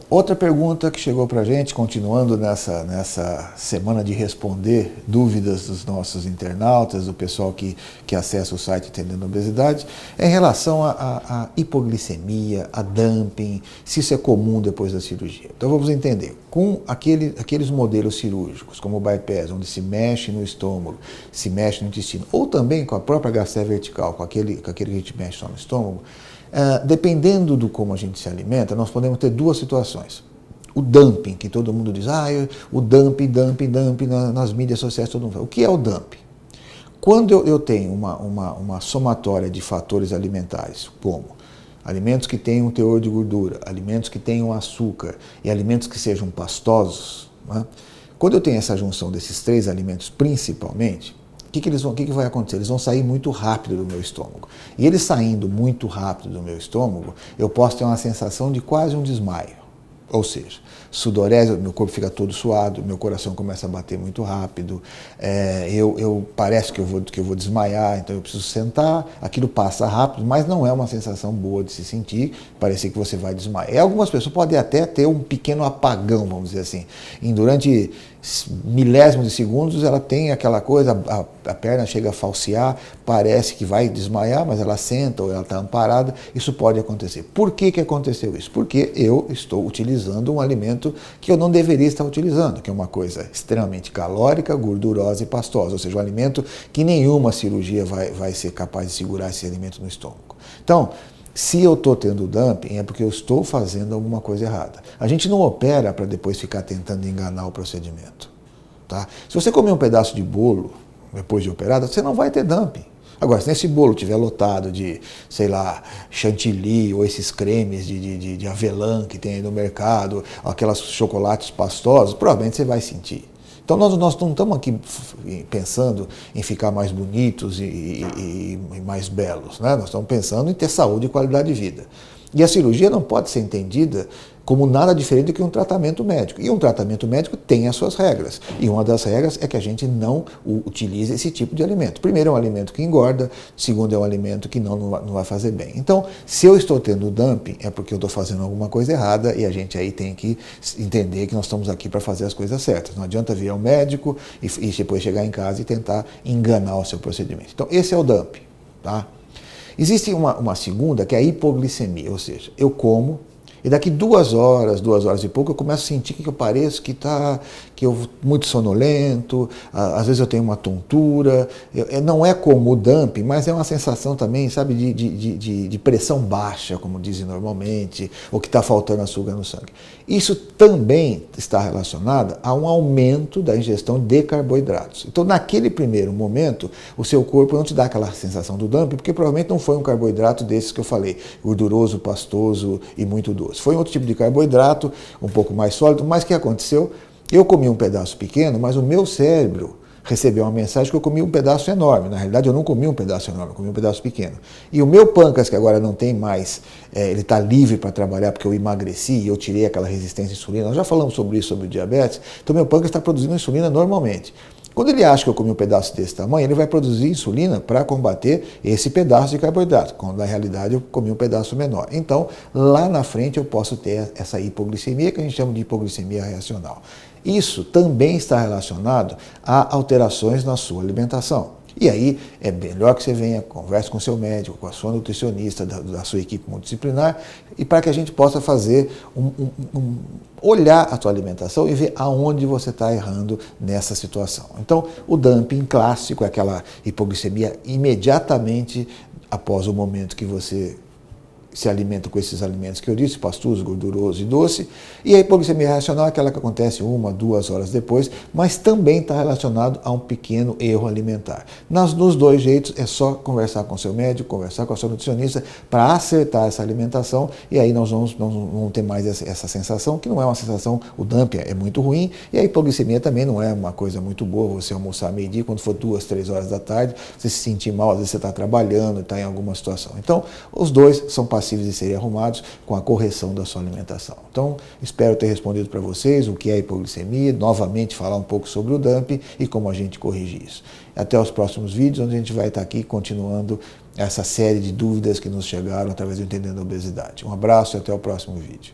Outra pergunta que chegou para a gente, continuando nessa semana de responder dúvidas dos nossos internautas, do pessoal que acessa o site Entendendo a Obesidade, é em relação à hipoglicemia, a dumping, se isso é comum depois da cirurgia. Então vamos entender. Com aqueles modelos cirúrgicos, como o bypass, onde se mexe no estômago, se mexe no intestino, ou também com a própria gastrite vertical, com aquele que a gente mexe só no estômago, dependendo do como a gente se alimenta, nós podemos ter duas situações. O dumping, que todo mundo diz, o dumping nas mídias sociais, todo mundo fala. O que é o dumping? Quando eu tenho uma somatória de fatores alimentares, como alimentos que tenham um teor de gordura, alimentos que tenham açúcar e alimentos que sejam pastosos, né? Quando eu tenho essa junção desses três alimentos principalmente, o que vai acontecer? Eles vão sair muito rápido do meu estômago. E eles saindo muito rápido do meu estômago, eu posso ter uma sensação de quase um desmaio. Ou seja, sudorese, meu corpo fica todo suado, meu coração começa a bater muito rápido, parece que eu vou desmaiar, então eu preciso sentar, aquilo passa rápido, mas não é uma sensação boa de se sentir, parecer que você vai desmaiar. E algumas pessoas podem até ter um pequeno apagão, vamos dizer assim, durante milésimos de segundos ela tem aquela coisa, a perna chega a falsear, parece que vai desmaiar, mas ela senta ou ela está amparada, isso pode acontecer. Por que aconteceu isso? Porque eu estou utilizando um alimento que eu não deveria estar utilizando, que é uma coisa extremamente calórica, gordurosa e pastosa, ou seja, um alimento que nenhuma cirurgia vai ser capaz de segurar esse alimento no estômago. Então, se eu estou tendo dumping, é porque eu estou fazendo alguma coisa errada. A gente não opera para depois ficar tentando enganar o procedimento. Tá? Se você comer um pedaço de bolo depois de operado, você não vai ter dumping. Agora, se esse bolo estiver lotado de, sei lá, chantilly ou esses cremes de avelã que tem aí no mercado, aquelas chocolates pastosos, provavelmente você vai sentir. Então nós não estamos aqui pensando em ficar mais bonitos e mais belos, né? Nós estamos pensando em ter saúde e qualidade de vida. E a cirurgia não pode ser entendida como nada diferente do que um tratamento médico. E um tratamento médico tem as suas regras. E uma das regras é que a gente não utilize esse tipo de alimento. Primeiro, é um alimento que engorda. Segundo, é um alimento que não vai fazer bem. Então, se eu estou tendo dumping, é porque eu estou fazendo alguma coisa errada e a gente aí tem que entender que nós estamos aqui para fazer as coisas certas. Não adianta vir ao médico e depois chegar em casa e tentar enganar o seu procedimento. Então, esse é o dumping. Tá? Existe uma segunda, que é a hipoglicemia, ou seja, eu como e daqui 2 horas e pouco, eu começo a sentir que eu pareço que eu muito sonolento, às vezes eu tenho uma tontura, não é como o dumping, mas é uma sensação também, sabe, de pressão baixa, como dizem normalmente, ou que está faltando açúcar no sangue. Isso também está relacionado a um aumento da ingestão de carboidratos. Então, naquele primeiro momento, o seu corpo não te dá aquela sensação do dumping, porque provavelmente não foi um carboidrato desses que eu falei, gorduroso, pastoso e muito doce. Foi um outro tipo de carboidrato, um pouco mais sólido, mas o que aconteceu? Eu comi um pedaço pequeno, mas o meu cérebro recebeu uma mensagem que eu comi um pedaço enorme. Na realidade, eu não comi um pedaço enorme, eu comi um pedaço pequeno. E o meu pâncreas, que agora não tem mais, ele está livre para trabalhar porque eu emagreci e eu tirei aquela resistência à insulina. Nós já falamos sobre isso, sobre o diabetes. Então, meu pâncreas está produzindo insulina normalmente. Quando ele acha que eu comi um pedaço desse tamanho, ele vai produzir insulina para combater esse pedaço de carboidrato, quando na realidade eu comi um pedaço menor. Então, lá na frente eu posso ter essa hipoglicemia, que a gente chama de hipoglicemia reacional. Isso também está relacionado a alterações na sua alimentação. E aí é melhor que você venha, converse com o seu médico, com a sua nutricionista, da sua equipe multidisciplinar, e para que a gente possa fazer olhar a tua alimentação e ver aonde você está errando nessa situação. Então, o dumping clássico é aquela hipoglicemia imediatamente após o momento que você se alimenta com esses alimentos que eu disse, pastoso, gorduroso e doce, e a hipoglicemia reacional é aquela que acontece 1, 2 horas depois, mas também está relacionado a um pequeno erro alimentar. Nos dois jeitos é só conversar com o seu médico, conversar com a sua nutricionista para acertar essa alimentação, e aí nós vamos ter mais essa sensação, que não é uma sensação, o dumping é muito ruim, e a hipoglicemia também não é uma coisa muito boa, você almoçar meio-dia, quando for 2, 3 horas da tarde, você se sentir mal, às vezes você está trabalhando, está em alguma situação. Então, os dois são passíveis de serem arrumados com a correção da sua alimentação. Então, espero ter respondido para vocês o que é a hipoglicemia, novamente falar um pouco sobre o dumping e como a gente corrige isso. Até os próximos vídeos, onde a gente vai estar aqui continuando essa série de dúvidas que nos chegaram através do Entendendo a Obesidade. Um abraço e até o próximo vídeo.